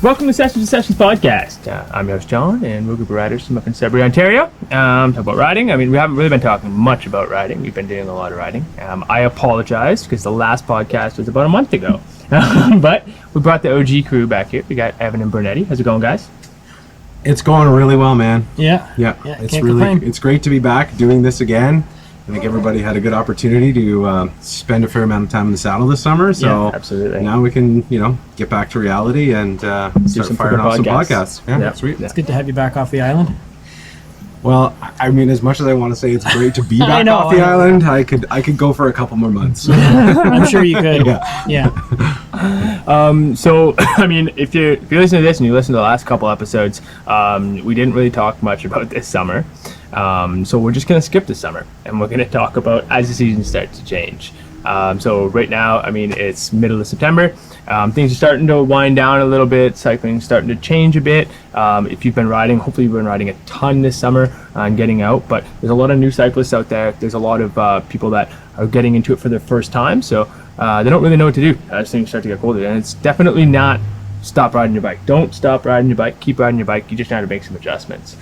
Welcome to Sessions Podcast. I'm your host, John, and we're a group of riders from up in Sudbury, Ontario. Talk about riding. I mean, we haven't really been talking much about riding. We've been doing a lot of riding. I apologize because the last podcast was about a month ago. But we brought the OG crew back here. We got Evan and Brunetti. How's it going, guys? It's going really well, man. Yeah. It's great to be back doing this again. I think everybody had a good opportunity to spend a fair amount of time in the saddle this summer. So absolutely. Now we can, get back to reality and start firing off some podcasts. Yeah, sweet. It's good to have you back off the island. Well, I mean, as much as I want to say it's great to be back off the island, I could go for a couple more months. I'm sure you could. Yeah. So, I mean, if you listen to this and you listen to the last couple episodes, we didn't really talk much about this summer. So we're just going to skip the summer and we're going to talk about as the season starts to change. So right now, I mean, it's middle of September. Things are starting to wind down a little bit. Cycling's starting to change a bit. If you've been riding, hopefully you've been riding a ton this summer and getting out. But there's a lot of new cyclists out there. There's a lot of people that are getting into it for their first time. So they don't really know what to do as things start to get colder. And it's definitely not stop riding your bike. Don't stop riding your bike. Keep riding your bike. You just have to make some adjustments.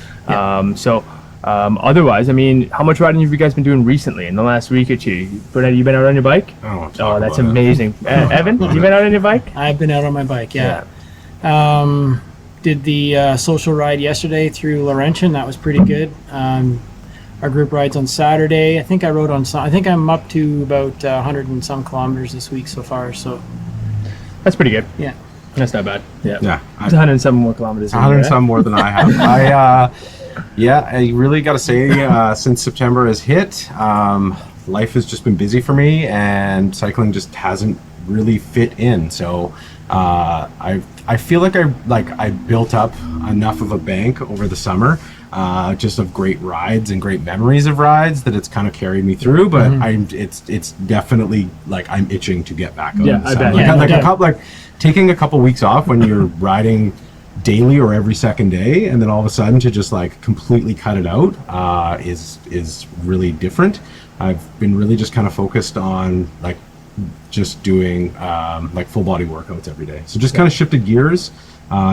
Otherwise, I mean, how much riding have you guys been doing recently in the last week or two? Brunetti, you been out on your bike? Oh, that's amazing. Evan, you been out on your bike? I've been out on my bike, yeah. Did the social ride yesterday through Laurentian. That was pretty good. Our group rides on Saturday. I think I'm up to about 100 and some kilometers this week so far. So that's pretty good. Yeah. That's not bad. Yeah. It's 100 and some more kilometers. 100 and some more than I have. I really got to say, since September has hit, life has just been busy for me, and cycling just hasn't really fit in. So I feel like I built up enough of a bank over the summer, just of great rides and great memories of rides that it's kind of carried me through. But it's definitely like I'm itching to get back on the side. Taking a couple weeks off when you're riding daily or every second day, and then all of a sudden to just like completely cut it out is really different. I've been really just kind of focused on like just doing like full body workouts every day. So just kind of shifted gears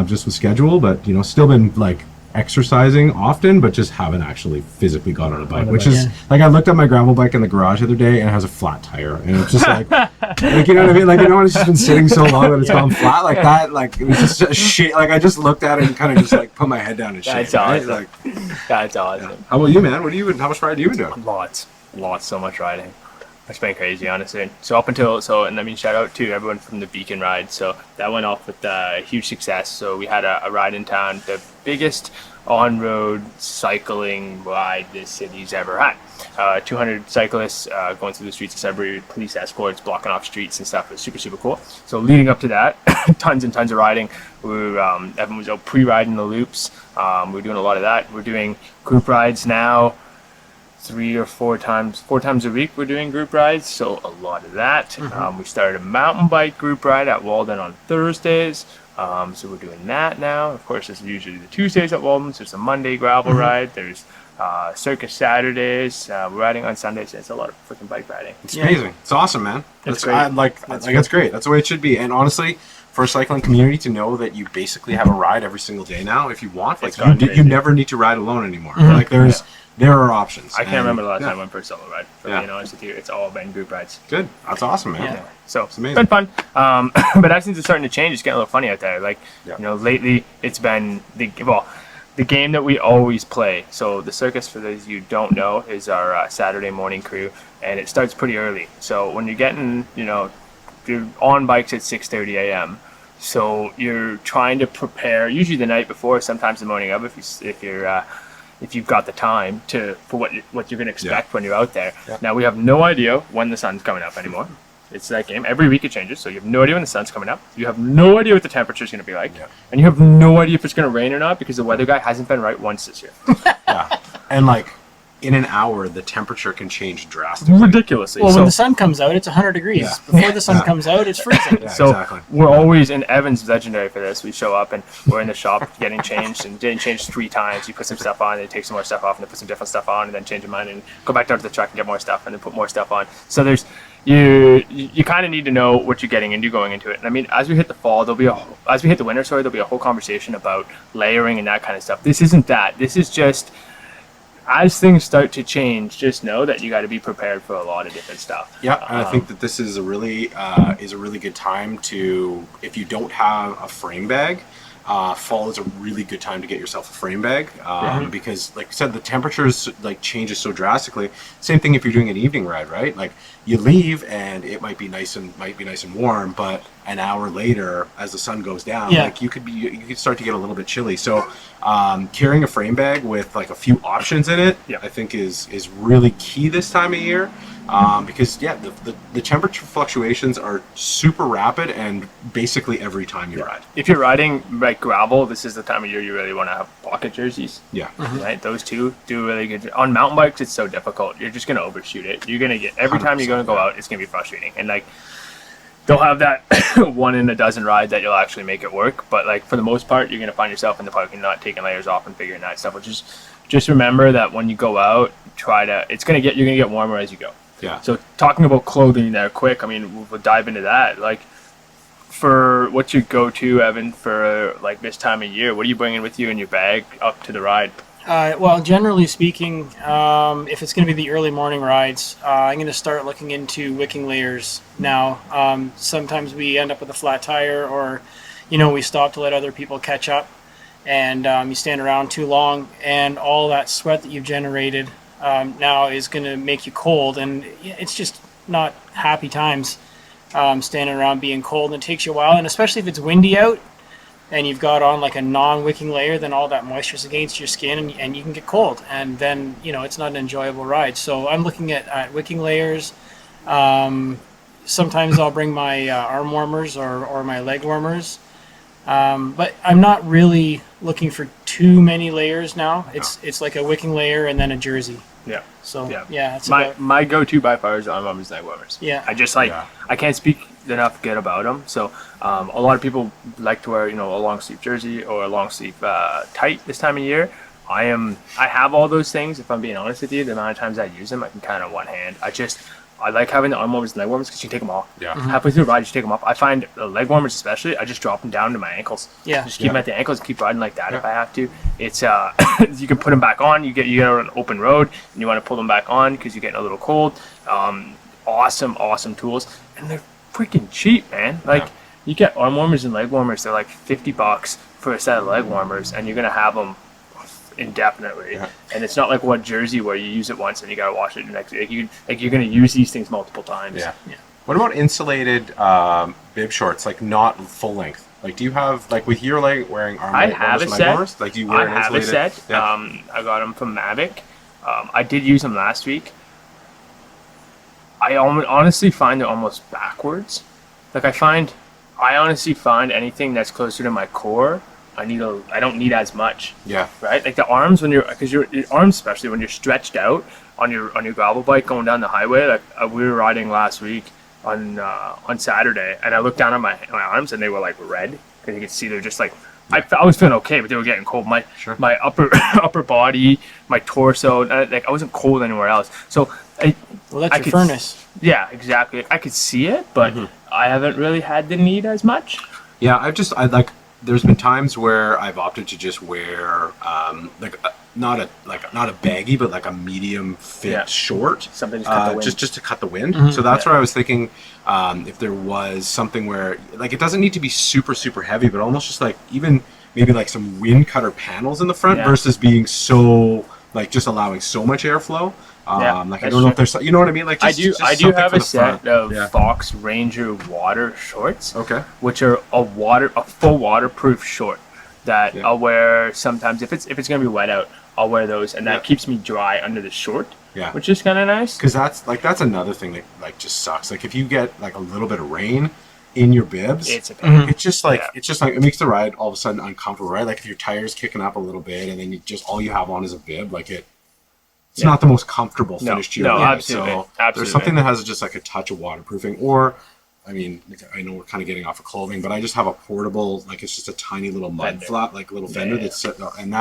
just with schedule, but still been like exercising often, but just haven't actually physically got on a bike, which is like I looked at my gravel bike in the garage the other day and it has a flat tire, and it's just like you know what I mean, like it's just been sitting so long that it's gone flat like that, like it was just a shit. Like I just looked at it and kind of just like put my head down and shit. That's awesome. Right? That's awesome. Yeah. How about you, man? How much riding have you been doing? Lots, so much riding. It's been crazy, honestly. And I mean, shout out to everyone from the Beacon ride. So that went off with huge success. So we had a ride in town, the biggest on-road cycling ride this city's ever had. 200 cyclists going through the streets of Sudbury with police escorts, blocking off streets and stuff. It was super, super cool. So leading up to that, tons and tons of riding. Evan was out pre-riding the loops. We were doing a lot of that. We're doing group rides now. 3 or 4 times a week we're doing group rides, so a lot of that. We started a mountain bike group ride at Walden on Thursdays, so we're doing that now. Of course, there's usually the Tuesdays at Walden. There's a Monday gravel ride, there's circus Saturdays, we're riding on Sundays. It's a lot of freaking bike riding. It's amazing. It's awesome, man. It's great. That's great. That's the way it should be. And honestly, for a cycling community to know that you basically have a ride every single day now, if you want, like you never need to ride alone anymore. Like there are options. I can't remember the last time I went for a solo ride. For being honest with you, it's all been group rides. Good. That's awesome, man. Yeah. So it's amazing. Been fun. But as things are starting to change, it's getting a little funny out there. Like lately, it's been the game that we always play. So the circus, for those of you who don't know, is our Saturday morning crew, and it starts pretty early. So when you're getting, you're on bikes at 6:30 a.m. So you're trying to prepare, usually the night before, sometimes the morning of, if you've got the time for what you're going to expect when you're out there. Yeah. Now we have no idea when the sun's coming up anymore. It's that game. Every week it changes, so you have no idea when the sun's coming up. You have no idea what the temperature is going to be like, and you have no idea if it's going to rain or not because the weather guy hasn't been right once this year. And like in an hour, the temperature can change drastically. Ridiculously. Well, when the sun comes out, it's 100 degrees. Yeah. Before the sun comes out, it's freezing. So we're always, and Evan's legendary for this. We show up and we're in the shop getting changed, and getting changed 3 times. You put some stuff on, and take some more stuff off, and then put some different stuff on, and then change your mind, and go back down to the truck and get more stuff, and then put more stuff on. So you kind of need to know what you're getting into going into it. And I mean, as we hit the fall, as we hit the winter, sorry, there'll be a whole conversation about layering and that kind of stuff. This isn't that. This is just as things start to change, just know that you got to be prepared for a lot of different stuff. Yeah, and I think that this is a really good time to, if you don't have a frame bag, fall is a really good time to get yourself a frame bag because, like I said, the temperatures like changes so drastically. Same thing if you're doing an evening ride, right? Like you leave and it might be nice and warm, but an hour later, as the sun goes down, like you could start to get a little bit chilly. So carrying a frame bag with like a few options in it, I think is really key this time of year. Because the temperature fluctuations are super rapid and basically every time you ride. If you're riding like gravel, this is the time of year you really want to have pocket jerseys. Yeah. Right? Those two do really good. On mountain bikes, it's so difficult. You're just going to overshoot it. You're going to get, every time you're going to go out, it's going to be frustrating. And like, they'll have that 1 in a dozen ride that you'll actually make it work. But like, for the most part, you're going to find yourself in the parking lot taking layers off and figuring that stuff, which is just remember that when you go out, you're going to get warmer as you go. Yeah. So talking about clothing there quick, I mean, we'll dive into that. Like, for what's your go-to, Evan, for like this time of year? What are you bringing with you in your bag up to the ride? Well, generally speaking, if it's going to be the early morning rides, I'm going to start looking into wicking layers now. Sometimes we end up with a flat tire, or, we stop to let other people catch up, and you stand around too long, and all that sweat that you've generated now is going to make you cold, and it's just not happy times standing around being cold, and it takes you a while, and especially if it's windy out and you've got on like a non-wicking layer, then all that moisture's against your skin, and you can get cold, and then it's not an enjoyable ride. So I'm looking at wicking layers. Sometimes I'll bring my arm warmers or my leg warmers, but I'm not really looking for too many layers now. It's like a wicking layer and then a jersey. Yeah. So that's my go-to by far is arm warmers, leg warmers. Yeah. I just I can't speak enough good about them. So a lot of people like to wear a long sleeve jersey or a long sleeve tight this time of year. I have all those things. If I'm being honest with you, the amount of times I use them, I can count on one hand. I like having the arm warmers and leg warmers because you can take them off. Yeah. Halfway through the ride, you take them off. I find the leg warmers especially, I just drop them down to my ankles. Yeah. Just keep them at the ankles and keep riding like that if I have to. It's you can put them back on. You get on an open road and you want to pull them back on because you're getting a little cold. Awesome tools, and they're freaking cheap, man. Like you get arm warmers and leg warmers, they're like $50 for a set of leg warmers, and you're gonna have them indefinitely. And it's not like one jersey where you use it once and you gotta wash it the next day. You're gonna use these things multiple times. What about insulated bib shorts, like not full length? Like, do you have, like, with your leg wearing arm warmers and leg warmers, like, do you wear an insulated? I have a set. I got them from Mavic. I did use them last week. I honestly find they're almost backwards. Like, I honestly find anything that's closer to my core, I don't need as much. Yeah. Right? Like the arms because your arms, especially when you're stretched out on your gravel bike going down the highway. Like we were riding last week on Saturday, and I looked down at my arms and they were like red because you could see they're just like. I was feeling okay, but they were getting cold. My upper body, my torso, like I wasn't cold anywhere else. So that's your furnace. Yeah, exactly. I could see it, but I haven't really had the need as much. Yeah, there's been times where I've opted to just wear not a baggy, but like a medium fit short, something to cut the wind. just to cut the wind. So that's where I was thinking, if there was something where like it doesn't need to be super heavy, but almost just like even maybe like some wind cutter panels in the front versus being so like just allowing so much airflow. Like I don't know if there's, you know what I mean? Like I do have a set of Fox Ranger water shorts. Okay. Which are a full waterproof short that I'll wear sometimes if it's gonna be wet out. I'll wear those, and that keeps me dry under the short. Yeah. Which is kind of nice. Because that's another thing that like just sucks. Like if you get like a little bit of rain in your bibs, it's just like it makes the ride all of a sudden uncomfortable, right? Like if your tire's kicking up a little bit, and then all you have on is a bib, like it's not the most comfortable finish to your ride. Absolutely. So there's something that has just like a touch of waterproofing, or I mean, I know we're kind of getting off of clothing, but I just have a portable, like it's just a tiny little mud flat, like little fender that's and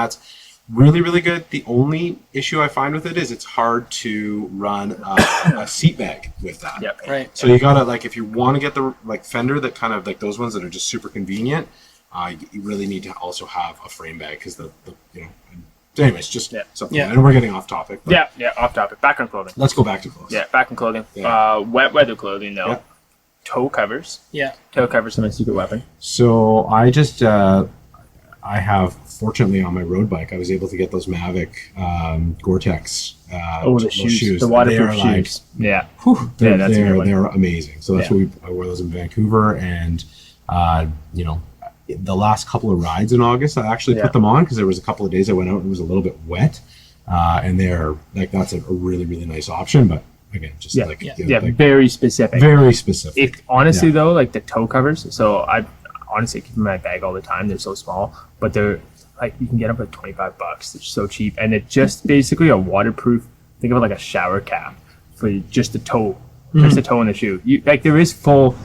really, really good. The only issue I find with it is it's hard to run a seat bag with that. Yep. Right. So you gotta, like, if you want to get the like fender that kind of like those ones that are just super convenient, you really need to also have a frame bag because the you know. Anyways, just something. Yeah. And we're getting off topic. But Yeah, off topic. Back on clothing. let's go back to clothes. Yeah, back on clothing. Yeah. Wet weather clothing, though. Yeah. Toe covers. Yeah. Toe covers are my secret weapon. So I just I have, fortunately, on my road bike, I was able to get those Mavic Gore-Tex The shoes. The waterproof shoes. Yeah. They're, that's a good one. they're amazing. So that's what I wore those in Vancouver, and you know, the last couple of rides in August, I actually put them on because there was a couple of days I went out and it was a little bit wet, and they're like that's a really, really nice option. But again, just like very specific. Very specific. Honestly, though, like the toe covers. So I honestly keep them in my bag all the time. They're so small, but they're like you can get them for $25. They're so cheap, and it's just basically a waterproof. Think of it like a shower cap for just the toe, just the toe in the shoe. You like there is full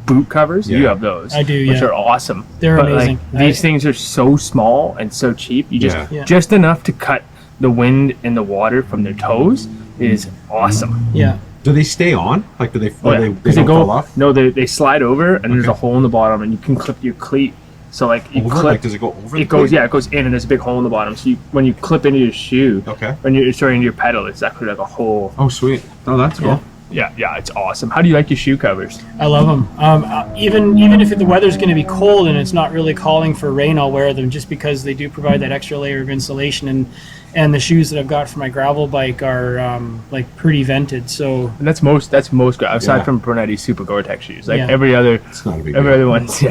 boot covers. You have those. I do. Which are awesome. They're amazing. Like, these things are so small and so cheap. You just enough to cut the wind and the water from their toes is awesome. Yeah. Do they stay on? Like, do they? Because they go off? No, they slide over, and there's a hole in the bottom, and you can clip your cleat. So like you clip. Like, does it go over? It goes. Yeah, it goes in, and there's a big hole in the bottom. So when you clip into your shoe, when you're into your pedal, it's actually like a hole. Oh, sweet. Oh, that's cool. Yeah, it's awesome. How do you like your shoe covers? I love them. Even if the weather's going to be cold and it's not really calling for rain, I'll wear them just because they do provide that extra layer of insulation. And the shoes that I've got for my gravel bike are like pretty vented. So and that's most aside from Brunetti Super Gore-Tex shoes. Like every other one's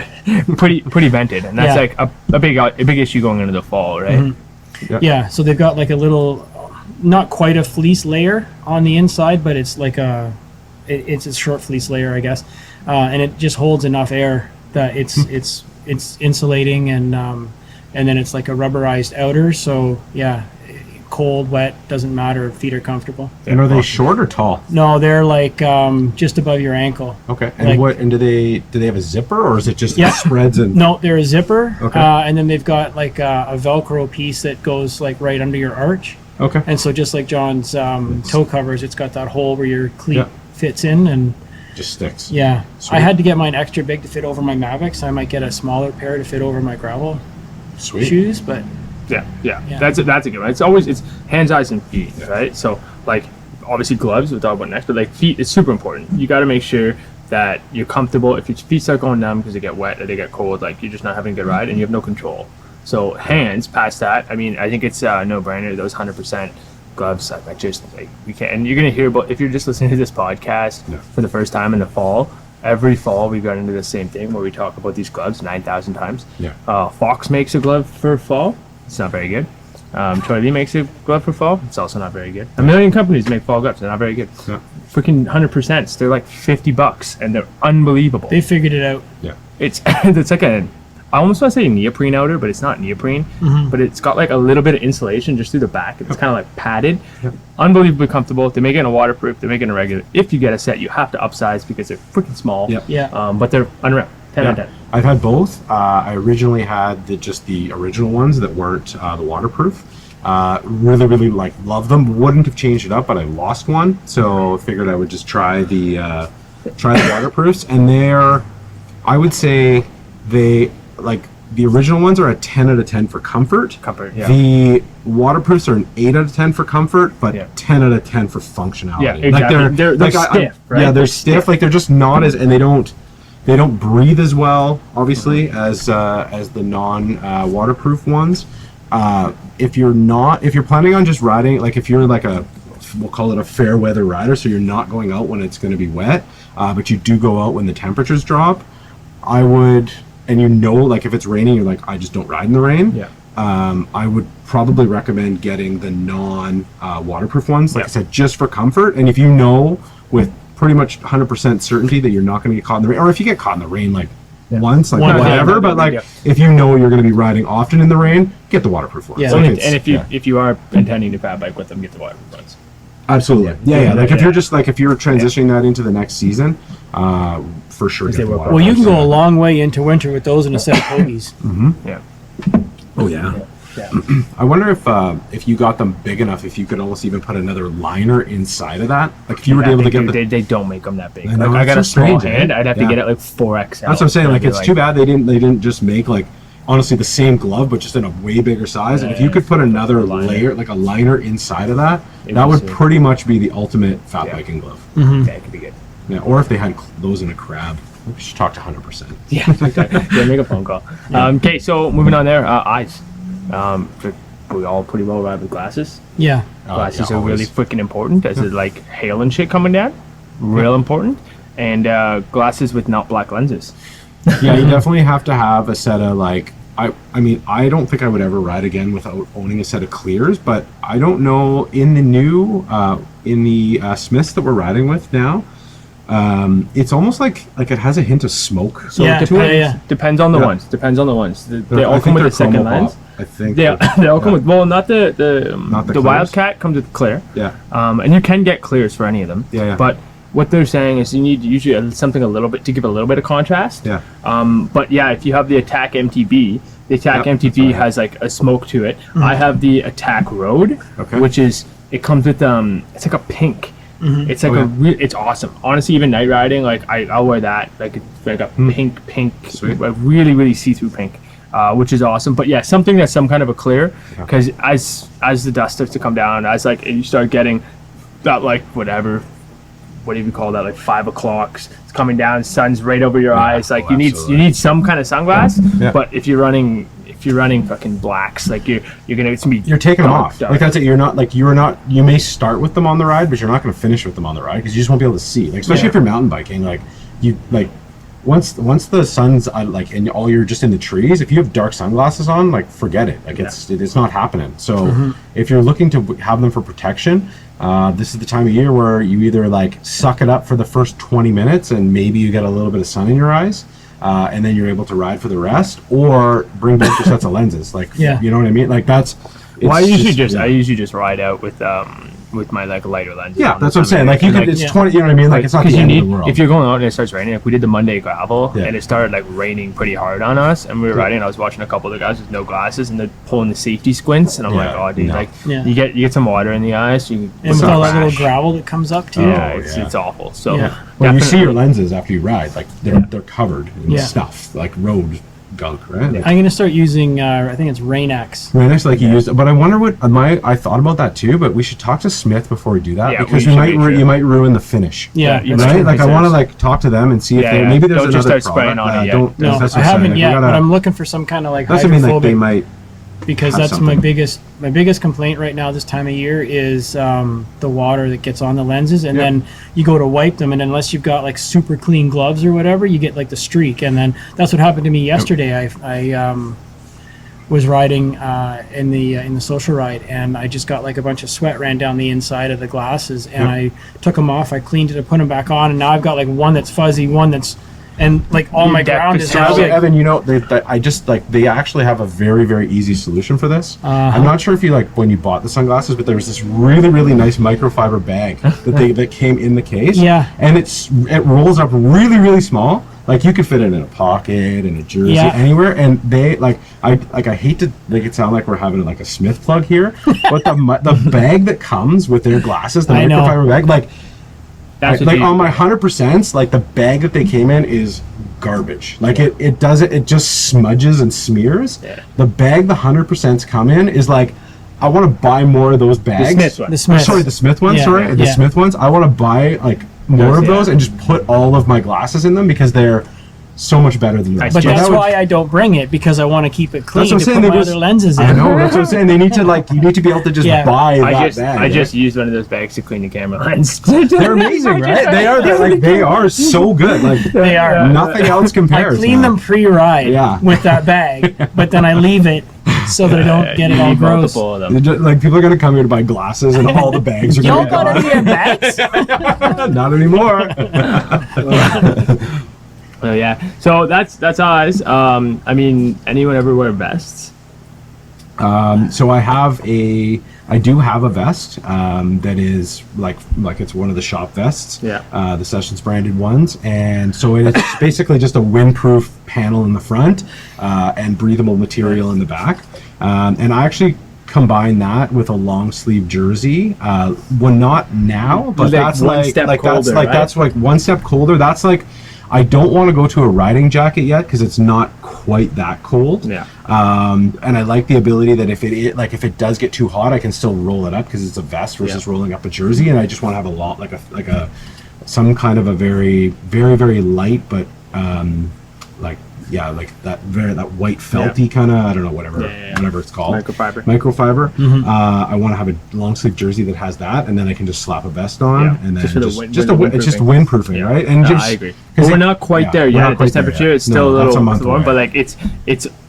pretty vented, and that's like a big issue going into the fall, right? Mm-hmm. Yeah. So they've got like a little. Not quite a fleece layer on the inside, but it's like it's a short fleece layer, I guess, and it just holds enough air that it's insulating, and then it's like a rubberized outer. So cold, wet, doesn't matter. Feet are comfortable. And are they short or tall? No, they're like just above your ankle. Okay. And like, do they have a zipper, or is it just it spreads and? No, they're a zipper. Okay. And then they've got like a Velcro piece that goes like right under your arch. Okay. And so just like John's toe covers, it's got that hole where your cleat fits in and just sticks. Yeah. Sweet. I had to get mine extra big to fit over my Mavics. I might get a smaller pair to fit over my gravel shoes, but yeah. That's a good one. It's hands, eyes, and feet, right? So like obviously gloves, we'll talk about next, but like feet is super important. You got to make sure that you're comfortable. If your feet start going numb because they get wet or they get cold, like you're just not having a good ride and you have no control. So hands, past that, I mean, I think it's a no-brainer. Those 100% gloves, like just like we can. And you're gonna hear about if you're just listening to this podcast for the first time in the fall. Every fall we got into the same thing where we talk about these gloves 9,000 times. Yeah. Fox makes a glove for fall. It's not very good. Troy Lee makes a glove for fall. It's also not very good. A million companies make fall gloves. They're not very good. Yeah. Freaking 100%. They're like $50 and they're unbelievable. They figured it out. Yeah. It's like I almost want to say neoprene outer, but it's not neoprene. Mm-hmm. But it's got like a little bit of insulation just through the back. It's kind of like padded. Yep. Unbelievably comfortable. They make it in a waterproof. They make it in a regular. If you get a set, you have to upsize because they're freaking small. Yep. Yeah. But they're unreal. 10 out of 10. I've had both. I originally had just the original ones that weren't the waterproof. Really, really love them. Wouldn't have changed it up, but I lost one, so figured I would just try the waterproofs. And I would say the original ones are a 10 out of 10 for comfort. Yeah. The waterproofs are an 8 out of 10 for comfort, but 10 out of 10 for functionality. Yeah, exactly. They're stiff, right? Yeah, they're stiff. Like they're just not as, and they don't breathe as well, obviously, as the non-waterproof ones. If you're planning on just riding, like if you're like we'll call it a fair weather rider, so you're not going out when it's going to be wet, but you do go out when the temperatures drop, I would, and like if it's raining, you're like, I just don't ride in the rain. Yeah. I would probably recommend getting the non-waterproof ones, like I said, just for comfort. And if you know with pretty much 100% certainty that you're not going to get caught in the rain, or if you get caught in the rain once, whatever, but if you know you're going to be riding often in the rain, get the waterproof ones. Yeah. And if you are intending to fat bike with them, get the waterproof ones. Absolutely. Yeah. Like if you're transitioning that into the next season, for sure. Well, you can go a long way into winter with those in a set of pogies. Mm-hmm. Yeah. Oh yeah. Yeah. I wonder if you got them big enough, if you could almost even put another liner inside of that. Like if you were able to get they don't make them that big. I know, Like I got it's a so small strange, hand. eh? I'd have to Yeah. get it like 4XL. That's what I'm saying. Like it's too bad they didn't just make like honestly the same glove but just in a way bigger size. And if you could put another layer, like a liner inside of that, that would pretty much be the ultimate fat biking glove. Yeah, it could be good. Yeah, or if they had those in a crab. We should talk to 100%. Yeah, yeah, make a phone call. Okay, so moving on there, eyes. We all pretty well ride with glasses. Yeah. Glasses yeah, are really always. freaking important. As it's like hail and shit coming down, real important. And glasses with not black lenses. Yeah, you definitely have to have a set of like. I mean, I don't think I would ever ride again without owning a set of clears. But I don't know in the new Smiths that we're riding with now. It's almost like it has a hint of smoke. So Yeah, it depends. yeah. Depends on the Yeah. ones. Depends on the ones. They I all think come with they're a second Chroma lens. Pop. I think They all come with not the clears? Wildcat comes with clear. Yeah. And you can get clears for any of them. Yeah. But what they're saying is you need usually something a little bit to give a little bit of contrast. Yeah. But yeah, if you have the Attack MTB, the Attack Yep, MTB that's right. has like a smoke to it. I have the Attack Road, Okay. which is it comes with it's like a pink. It's like it's awesome. Honestly, even night riding, like I'll wear that. Like it's like a pink, Sweet. like really see-through pink, which is awesome. But yeah, something that's some kind of a clear, because as the dust starts to come down, as like you start getting that like what do you call that, like 5 o'clock, it's coming down, sun's right over your eyes, like you need some kind of sunglass. Yeah. But if you're running fucking blacks, like you're taking them off. dark. Like that's it. You may start with them on the ride, but you're not going to finish with them on the ride because you just won't be able to see. Like especially if you're mountain biking, like you like once the sun's like and all you're just in the trees. If you have dark sunglasses on, like forget it. Like it's not happening. So if you're looking to have them for protection, this is the time of year where you either like suck it up for the first 20 minutes and maybe you get a little bit of sun in your eyes. And then you're able to ride for the rest, or bring both your sets of lenses. Like, you know what I mean? Like that's. Well, I usually just ride out with my like lighter lenses. Yeah, on that's the what I'm saying. Like you could, it's 20. You know what I mean? Like it's not the end of the world. If you're going out and it starts raining, like we did the Monday gravel, Yeah. and it started like raining pretty hard on us, and we were riding. And I was watching a couple of the guys with no glasses, and they're pulling the safety squints, and I'm like, oh, dude, like you get some water in the eyes, And with all that little gravel that comes up too. Yeah, it's awful. So when you see your lenses after you ride, like they're covered in stuff like road gunk, right? Like, I'm gonna start using. I think it's Rain-X. right next, like you used, but I wonder what I thought about that too. But we should talk to Smith before we do that because you might ruin the finish. Yeah, right. Like I want to like talk to them and see if they maybe there's don't just another start spraying product. on it yet. Don't. No, that's I what I'm haven't saying. yet, We gotta- but I'm looking for some kind of like Doesn't mean like hydrophobic. they might. Because have that's something. my biggest complaint right now this time of year is the water that gets on the lenses, and then you go to wipe them, and unless you've got like super clean gloves or whatever, you get like the streak, and then that's what happened to me yesterday. I was riding in the social ride, and I just got like a bunch of sweat ran down the inside of the glasses, and I took them off, I cleaned it, I put them back on, and now I've got like one that's fuzzy, one that's and like all my ground is now like, Evan, you know, they actually have a very, very easy solution for this. I'm not sure if you like when you bought the sunglasses, but there was this really, really nice microfiber bag that came in the case. Yeah. And it rolls up really, really small. Like you could fit it in a pocket, in a jersey, anywhere. And they I hate to make it sound like we're having like a Smith plug here, but the bag that comes with their glasses, the microfiber bag, like. Like on my 100%, like the bag that they came in is garbage. Like it just smudges and smears. Yeah. The bag the 100%s come in is like, I want to buy more of those bags. The Smith ones. The Smith ones. I want to buy like more of those and just put all of my glasses in them because they're so much better than that. But that's why I don't bring it, because I want to keep it clean to put my other lenses in. I know, that's what I'm saying. They need to you need to be able to just buy that bag. I just used one of those bags to clean the camera lens. They're amazing, right? They are so good. Like they are. Nothing else compares. I clean them pre-ride with that bag, but then I leave it so that I don't get it all gross. Like people are gonna come here to buy glasses, and all the bags are gonna be gone. You don't got any bags? Not anymore. Oh yeah, so that's eyes. I mean, anyone ever wear vests? So I do have a vest that is like it's one of the shop vests. Yeah. The Sessions branded ones, and so it's basically just a windproof panel in the front and breathable material in the back. And I actually combine that with a long sleeve jersey. Well, not now, but that's one step colder, right? that's like one step colder. That's like, I don't want to go to a riding jacket yet because it's not quite that cold. Yeah. And I like the ability that if it does get too hot, I can still roll it up because it's a vest versus rolling up a jersey. And I just want to have a lot like some kind of a very, very, very light, but that white felty kind of, I don't know, whatever it's called. Microfiber. Mm-hmm. I want to have a long sleeve jersey that has that, and then I can just slap a vest on, and then it's just windproofing, right? And I agree. But we're not quite there yet at this temperature. It's still a little warm, but like it's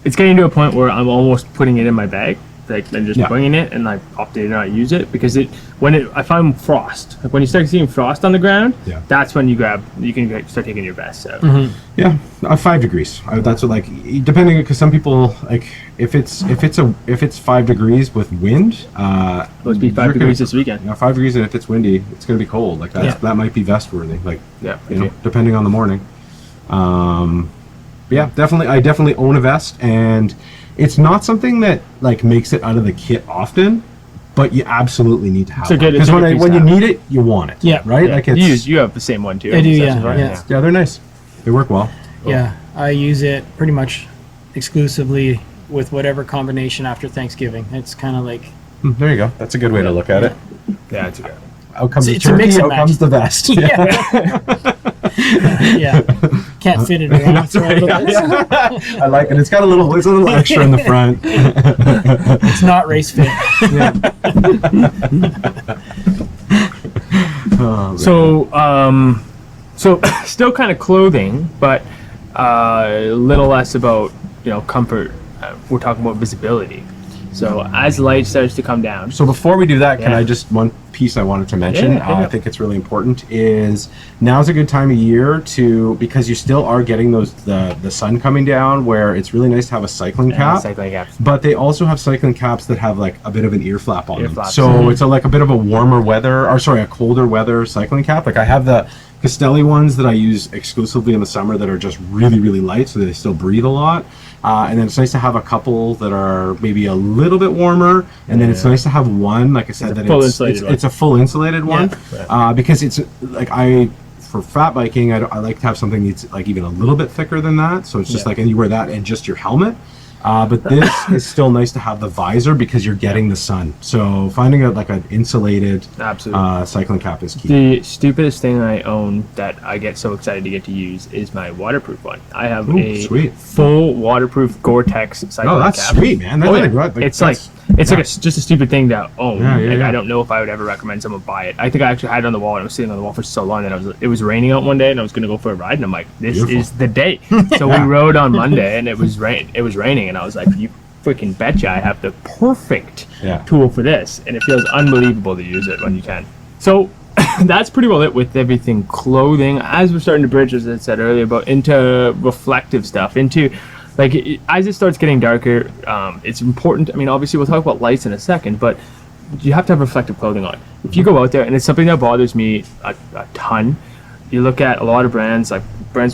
getting to a point where I'm almost putting it in my bag, like and just bringing it and like opting to not use it because I find frost. Like when you start seeing frost on the ground, that's when you can start taking your vest out. Mm-hmm. Yeah, 5 degrees. That's what, like, depending, because some people, like, if it's 5 degrees with wind, supposed to be 5 degrees this weekend. 5 degrees, and if it's windy, it's going to be cold. Like that might be vest worthy. Like, depending on the morning. But yeah, I definitely own a vest, and it's not something that like makes it out of the kit often, but you absolutely need to have it because when you need it, you want it. Yeah, right. Yeah. Like you have the same one too. I do. Yeah, they're nice. They work well. Yeah, I use it pretty much exclusively with whatever combination after Thanksgiving. It's kind of like there you go. That's a good way to look at it. Yeah, it's good. Out comes the turkey, out comes the vest. Yeah. Can't fit it around. That's right. I like it. It's got a little extra in the front. It's not race fit. So still kind of clothing, but a little less about comfort. We're talking about visibility. So as light starts to come down. So before we do that, can I just, one piece I wanted to mention, I think it's really important, is now's a good time of year because you still are getting the sun coming down, where it's really nice to have a cycling cap. Cycling caps. But they also have cycling caps that have like a bit of an ear flap on them. Flaps. So it's a bit of a colder weather cycling cap. Like I have the Castelli ones that I use exclusively in the summer that are just really, really light, so they still breathe a lot. And then it's nice to have a couple that are maybe a little bit warmer, and then it's nice to have one, like I said, it's a full insulated one, because it's like for fat biking, I like to have something that's like even a little bit thicker than that. So it's just like, and you wear that and just your helmet. But this is still nice to have the visor because you're getting the sun. So finding an insulated cycling cap is key. The stupidest thing I own that I get so excited to get to use is my waterproof one. I have full waterproof Gore-Tex cycling cap. Oh, that's sweet, man. It's just a stupid thing to own. I don't know if I would ever recommend someone buy it. I think I actually had it on the wall, and it was sitting on the wall for so long that it was raining out one day, and I was going to go for a ride, and I'm like, this is the day. So we rode on Monday, and it was raining, and I was like, you freaking betcha I have the perfect tool for this, and it feels unbelievable to use it when you can. So that's pretty well it with everything clothing. As we're starting to bridge, as I said earlier, into reflective stuff, into like as it starts getting darker, it's important. I mean, obviously we'll talk about lights in a second, but you have to have reflective clothing on. If you go out there, and it's something that bothers me a ton, you look at a lot of brands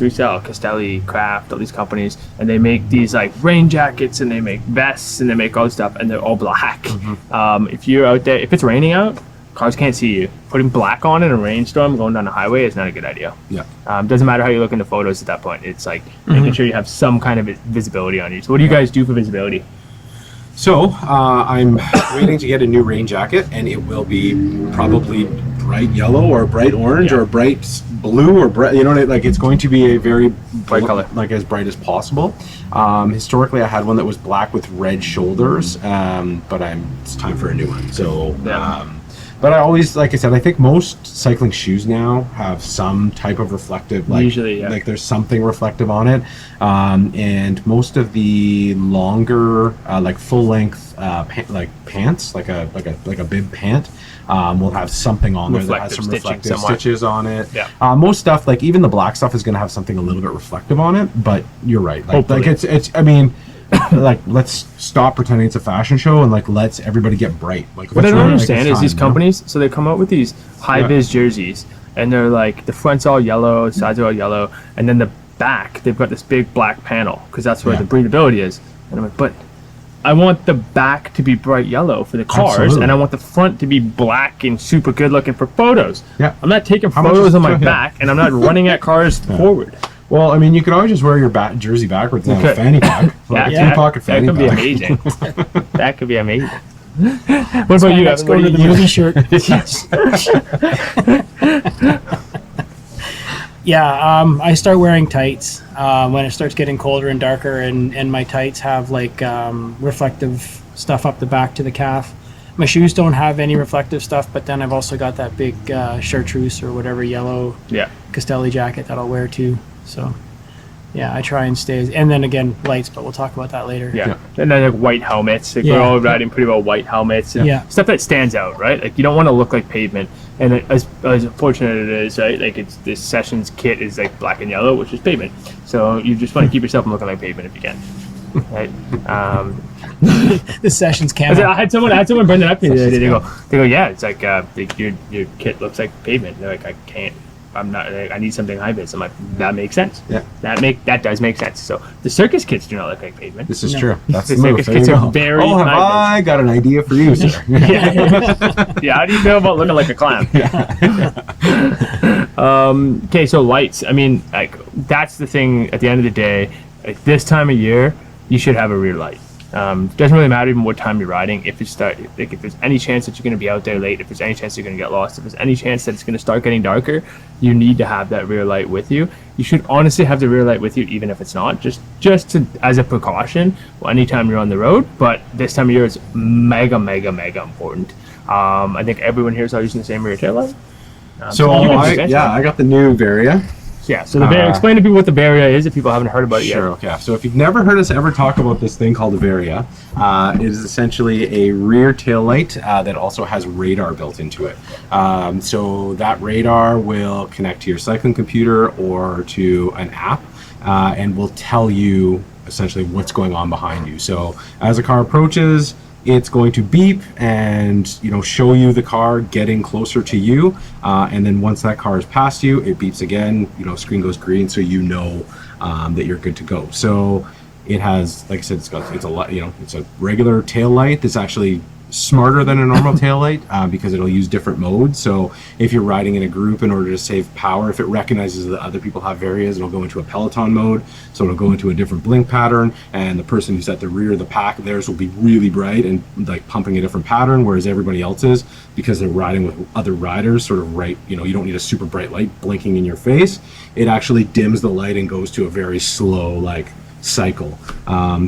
we sell, Castelli, Kraft, all these companies, and they make these like rain jackets, and they make vests, and they make all this stuff, and they're all black. If you're out there, if it's raining out, cars can't see you. Putting black on in a rainstorm going down the highway is not a good idea. Doesn't matter how you look in the photos at that point. It's like making sure you have some kind of visibility on you. So what do you guys do for visibility? So I'm waiting to get a new rain jacket, and it will be probably bright yellow or bright orange or bright blue or bright, like it's going to be a very bright color, like as bright as possible. Historically I had one that was black with red shoulders, but it's time for a new one. So but I always, like I said, I think most cycling shoes now have some type of reflective, like there's something reflective on it, and most of the longer, like full length, pants, like a bib pant, will have something on there that has some reflective stitches on it. Most stuff, like even the black stuff, is going to have something a little bit reflective on it. But you're right, like it's. I mean. Like, let's stop pretending it's a fashion show, and like let's everybody get bright. Like, what I don't understand is these companies. So they come out with these high vis jerseys, and they're like the front's all yellow, sides are all yellow, and then the back they've got this big black panel because that's where the breathability is. And I'm like, but I want the back to be bright yellow for the cars, Absolutely. and I want the front to be black and super good looking for photos. Yeah. I'm not taking How much photos is- on my yeah. back, and I'm not running at cars forward. Well, I mean, you could always just wear your jersey backwards and have a could. fanny pack, like a three-pocket that fanny could be pack. amazing. That could be amazing. What about you? Let's Evan? go What to do the you- movie shirt. Yeah, I start wearing tights when it starts getting colder and darker, and my tights have like reflective stuff up the back to the calf. My shoes don't have any reflective stuff, but then I've also got that big chartreuse or whatever yellow Yeah. Castelli jacket that I'll wear too. So, yeah, I try and stay. And then again, lights, but we'll talk about that later. Yeah. And then like white helmets. Like, we're Yeah. all riding pretty well white helmets. And Yeah. stuff that stands out, right? Like, you don't want to look like pavement. And as unfortunate it is, right? Like, it's this Sessions kit is like black and yellow, which is pavement. So you just want to keep yourself from looking like pavement if you can. Right? The Sessions I camera. had someone bring that up to me the other day. They go, yeah, it's like your kit looks like pavement. They're like, I can't. I'm not. I need something high vis. I'm like, that makes sense. Yeah. That does make sense. So the circus kits do not look like pavement. This is No. true. That's The the move. circus There you kits are go. very Oh, have high I got an idea for you, sir? Yeah. How do you feel about looking like a clown? Okay, so lights. I mean, like, that's the thing. At the end of the day, like, this time of year, you should have a rear light. Doesn't really matter even what time you're riding. If it's if there's any chance that you're going to be out there late, if there's any chance you're going to get lost, if there's any chance that it's going to start getting darker, you need to have that rear light with you. You should honestly have the rear light with you, even if it's not, just as a precaution. Well, anytime you're on the road, but this time of year is mega important. I think everyone here is all using the same rear tail light. So you can I present got the new Varia. Yeah, so explain to people what the Varia is if people haven't heard about it yet. Sure, okay. So if you've never heard us ever talk about this thing called a Varia, it is essentially a rear tail light that also has radar built into it. So that radar will connect to your cycling computer or to an app and will tell you essentially what's going on behind you. So as a car approaches, it's going to beep and show you the car getting closer to you, and then once that car is past you, it beeps again. Screen goes green, so that you're good to go. So it has, like I said, it's a regular tail light that's actually smarter than a normal tail light because it'll use different modes. So if you're riding in a group, in order to save power, if it recognizes that other people have Varias, it'll go into a peloton mode, so it'll go into a different blink pattern, and the person who's at the rear of the pack, theirs will be really bright and like pumping a different pattern, whereas everybody else's, because they're riding with other riders, sort of right, you don't need a super bright light blinking in your face. It actually dims the light and goes to a very slow cycle.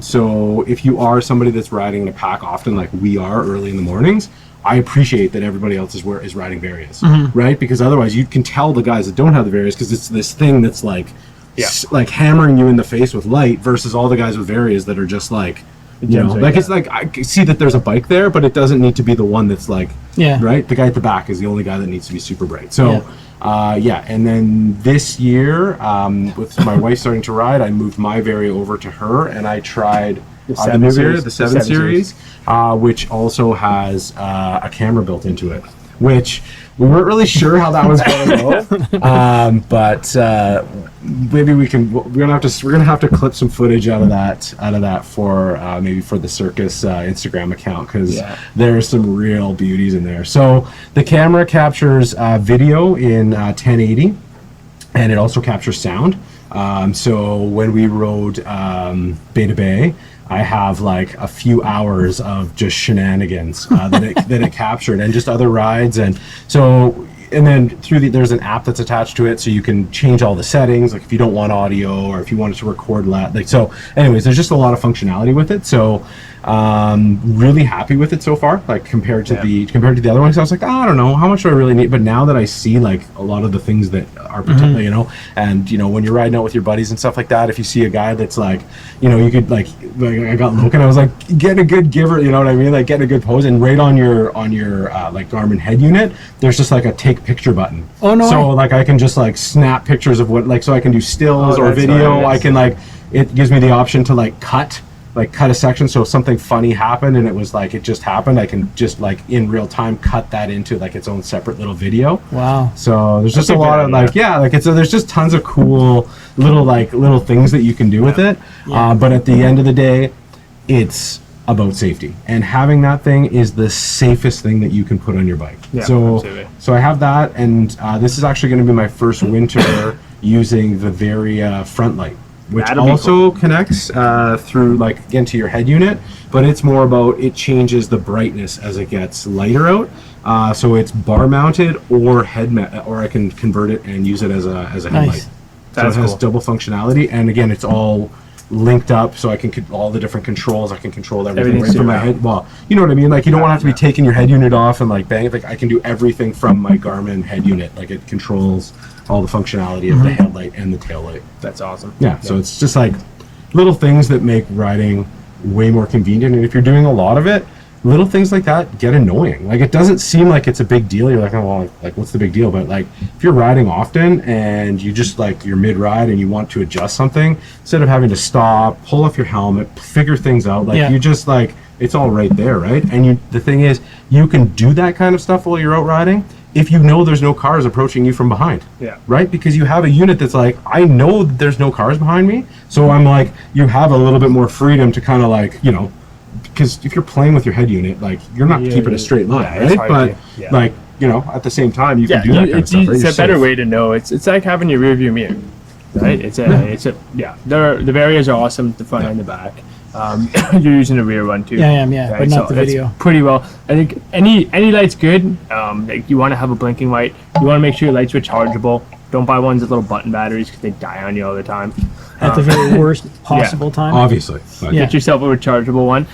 So if you are somebody that's riding in a pack often, like we are early in the mornings, I appreciate that everybody else is riding Varias, right? Because otherwise you can tell the guys that don't have the Varias, because it's this thing that's like hammering you in the face with light, versus all the guys with Varias that are just it's like, I can see that there's a bike there, but it doesn't need to be the one that's right? The guy at the back is the only guy that needs to be super bright. So and then this year, with my wife starting to ride, I moved my Varia over to her, and I tried the new Varia, the 7 Series, which also has a camera built into it, which we weren't really sure how that was going to go, but maybe we're gonna have to clip some footage out of that for maybe for the Circus Instagram account, because there's some real beauties in there. So the camera captures video in 1080, and it also captures sound. So when we rode Beta Bay, I have like a few hours of just shenanigans that it captured, and just other rides, and then there's an app that's attached to it, so you can change all the settings, like if you don't want audio or if you want it to record anyways, there's just a lot of functionality with it. So really happy with it so far, like compared to the other ones. I was like, I don't know, how much do I really need? But now that I see like a lot of the things that are potentially, and when you're riding out with your buddies and stuff like that, if you see a guy that's like, you could like I got Logan, I was like, get a good giver, you know what I mean, like getting a good pose, and right on your like Garmin head unit, there's just like a take picture button. Oh no! So like I can just like snap pictures of what, so I can do stills or video. I can it gives me the option to cut a section, so if something funny happened and it was like it just happened, I can just in real time cut that into its own separate little video. Wow. So there's just a lot of there's just tons of cool little things that you can do with it. But at the end of the day, it's about safety, and having that thing is the safest thing that you can put on your bike. Yeah, so absolutely. so I have that, and this is actually going to be my first winter using the Varia front light, which That'll be also connects through, like, again, to your head unit, but it's more about, it changes the brightness as it gets lighter out. So it's bar mounted or or I can convert it and use it as a headlight. So That's it has cool. double functionality, and again, it's all linked up, so I can all the different controls. I can control everything Everything's right from my super head. Well, you know what I mean. Like, you don't want to have to be taking your head unit off and like bang it. Like, I can do everything from my Garmin head unit. Like, it controls all the functionality of the headlight and the tail light. That's awesome. Yeah, so it's just like little things that make riding way more convenient. And if you're doing a lot of it, little things like that get annoying. Like, it doesn't seem like it's a big deal. You're like, oh, well, like, what's the big deal? But like, if you're riding often and you just, like, you're mid-ride and you want to adjust something, instead of having to stop, pull off your helmet, figure things out, like, you just, like, it's all right there, right? And the thing is, you can do that kind of stuff while you're out riding if you know there's no cars approaching you from behind. Yeah. Right? Because you have a unit that's like, I know that there's no cars behind me, so I'm like, you have a little bit more freedom to kind of, like, you know, because if you're playing with your head unit, like, you're not keeping a straight line, it's right? hard But to, like, you know, at the same time, you can do that kind of it's, stuff. Right? it's You're a better safe. way to know. It's like having your rear view mirror, right? It's a the Varias are awesome, the front and the back. You're using the rear one too. Yeah, I am, yeah, but not the that's video. pretty well. I think any light's good. Like, you want to have a blinking light. You want to make sure your lights are rechargeable. Don't buy ones with little button batteries because they die on you all the time. At the very worst possible time. Obviously. Like, Yeah. Get yourself a rechargeable one.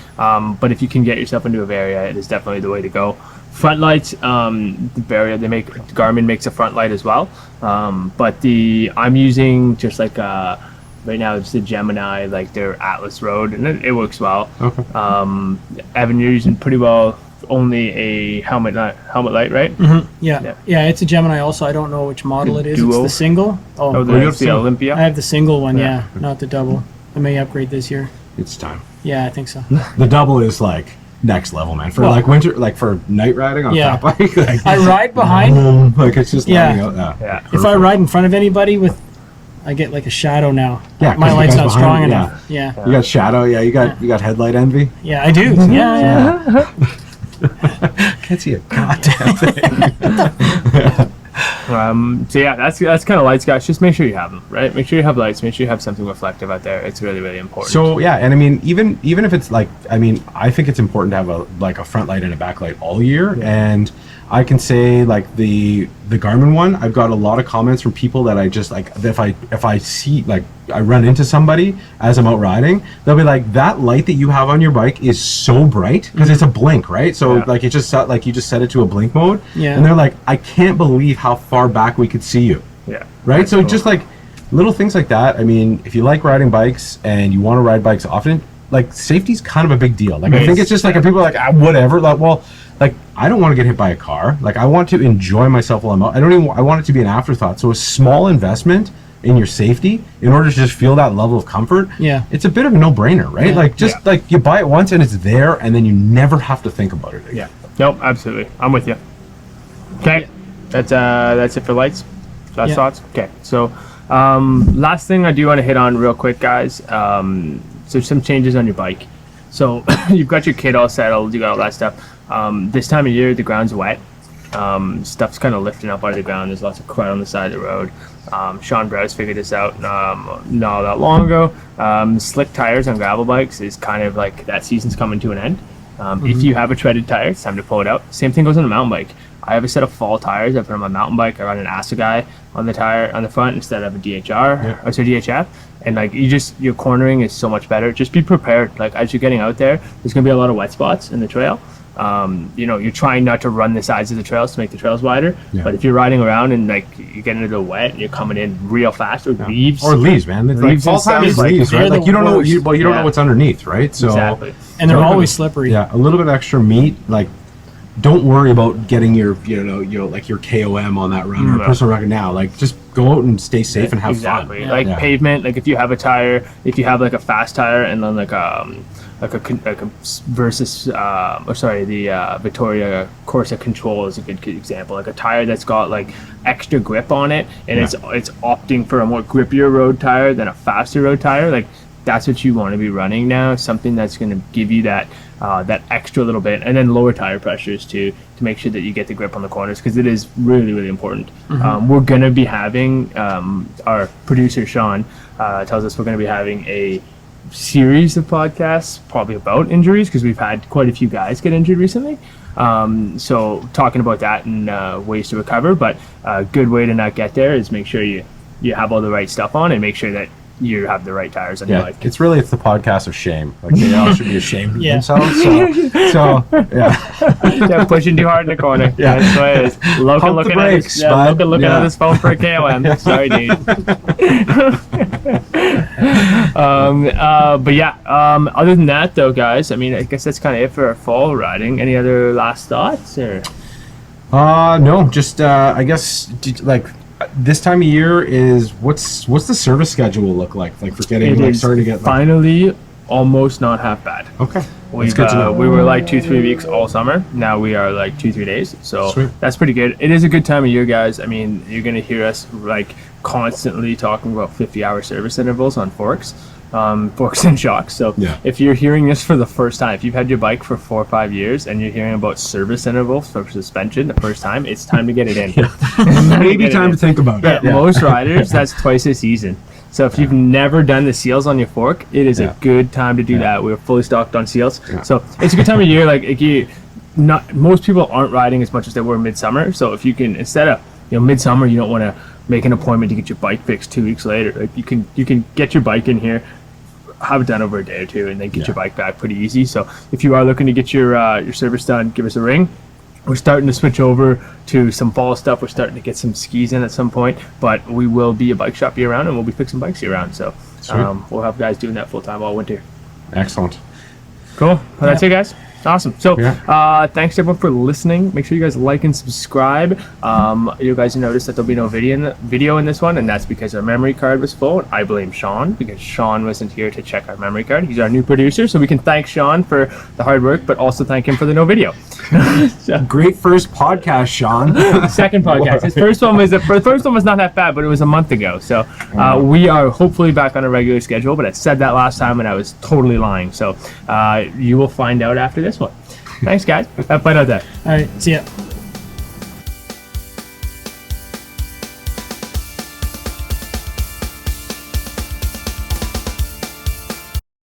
But if you can get yourself into a Varia, it is definitely the way to go. Front lights, the Varia, Garmin makes a front light as well. But I'm using just like right now it's the Gemini, like their Atlas Road, and it works well. Okay. Evan, you're using pretty well only a helmet light, right? Yeah. It's a Gemini also. I don't know which model it is. Duo? It's the single. Oh, you have the some- Olympia. I have the single one, Yeah. not the double. I may upgrade this year. It's time. Yeah, I think so. The double is like next level, man. For Well- like winter, like for night riding on a Yeah. fat bike, like, I ride behind. like, it's just Yeah. lighting out. Yeah. If I ride in front of anybody I get like a shadow now. Yeah, 'cause My the light's guys not strong behind- enough. Yeah. You got shadow, you got headlight envy. Yeah, I do. Yeah. Can't see a goddamn thing. So yeah, that's kind of lights, guys. Just make sure you have them, right? Make sure you have lights. Make sure you have something reflective out there. It's really, really important. So yeah, and I mean, even if it's like, I mean, I think it's important to have a front light and a back light all year. And I can say, like, the Garmin one, I've got a lot of comments from people that I just, like, if I see, like, I run into somebody as I'm out riding, they'll be like, that light that you have on your bike is so bright, because it's a blink, right? So like, it just set, like, you just set it to a blink mode, Yeah. and they're like, I can't believe how far back we could see you. yeah, Right? So just like little things like that. I mean, if you like riding bikes and you want to ride bikes often, like, safety's kind of a big deal. Like, I think it's just like, if people are like, whatever, like, well, like, I don't want to get hit by a car. Like, I want to enjoy myself while I'm out. I want it to be an afterthought. So a small investment in your safety in order to just feel that level of comfort. Yeah. It's a bit of a no-brainer, right? Yeah. Like, just like, you buy it once and it's there, and then you never have to think about it again. yeah. Nope, absolutely. I'm with you. Okay, that's it for lights. Last Yeah. thoughts. Okay, so last thing I do want to hit on real quick, guys. So some changes on your bike. So you've got your kit all settled. You got all that stuff. This time of year, the ground's wet. Stuff's kind of lifting up out of the ground. There's lots of crud on the side of the road. Sean Browse figured this out not that long ago. Slick tires on gravel bikes is kind of like that season's coming to an end. If you have a treaded tire, it's time to pull it out. Same thing goes on a mountain bike. I have a set of fall tires I put on my mountain bike. I run an Assegai on the tire on the front instead of a DHR or so DHF. And like your cornering is so much better. Just be prepared. Like as you're getting out there, there's gonna be a lot of wet spots in the trail. You're trying not to run the sides of the trails to make the trails wider. Yeah. But if you're riding around and like you get into the wet and you're coming in real fast or leaves. Or leaves, man. It's Leaves like, and fall time stuff, is like, leaves, right? they're Like, the you don't know worst. you don't know Yeah. what's underneath, right? So Exactly. And they're So- always slippery. yeah, a little bit extra meat. Like, don't worry about getting your like your KOM on that run or No. personal record now. Like, just go out and stay safe and have Exactly. fun. Like Yeah. pavement. Like if you have a tire, if you have like a fast tire and then like a versus the Vittoria Corsa Control is a good example. Like a tire that's got like extra grip on it, and it's opting for a more grippier road tire than a faster road tire. Like that's what you want to be running now. Something that's going to give you that extra little bit, and then lower tire pressures to make sure that you get the grip on the corners, because it is really, really important. We're going to be having our producer Sean tells us we're going to be having a series of podcasts probably about injuries, because we've had quite a few guys get injured recently. So talking about that and ways to recover, but a good way to not get there is make sure you have all the right stuff on, and make sure that you have the right tires on your bike. It's the podcast of shame. Like, they all should be ashamed of themselves. So Yeah, pushing too hard in the corner. Yeah. That's what it is. Logan looking at his phone for a KOM. Sorry, dude. But yeah, other than that though, guys, I mean, I guess that's kind of it for our fall riding. Any other last thoughts? Or no, just I guess like this time of year is what's the service schedule look like for getting starting to get finally almost not half bad. Okay. We were like 2-3 weeks all summer. Now we are like 2-3 days. So Sweet. That's pretty good. It is a good time of year, guys. I mean, you're going to hear us like constantly talking about 50-hour service intervals on forks and shocks. So if you're hearing this for the first time, if you've had your bike for 4 or 5 years and you're hearing about service intervals for suspension the first time, it's time to get it in. Maybe time to think about it. Most riders, that's twice a season. So if you've never done the seals on your fork, it is a good time to do that. We're fully stocked on seals. So it's a good time of year. Most people aren't riding as much as they were midsummer. So if you can, instead of midsummer, you don't want to make an appointment to get your bike fixed 2 weeks later. Like you can get your bike in here, have it done over a day or two, and then get your bike back pretty easy. So if you are looking to get your service done, give us a ring. We're starting to switch over to some fall stuff. We're starting to get some skis in at some point, but we will be a bike shop year round, and we'll be fixing bikes year round. So we'll have guys doing that full time all winter. Excellent. Cool. Well, that's it, guys. Awesome. So thanks to everyone for listening. Make sure you guys like and subscribe. You guys noticed that there'll be no video in this one, and that's because our memory card was full. I blame Sean, because Sean wasn't here to check our memory card. He's our new producer, so we can thank Sean for the hard work, but also thank him for the no video. Great first podcast, Sean. Second podcast. The first one was not that bad, but it was a month ago. So we are hopefully back on a regular schedule, but I said that last time and I was totally lying. So you will find out after this one. Thanks, guys. Have fun out there. All right. See ya.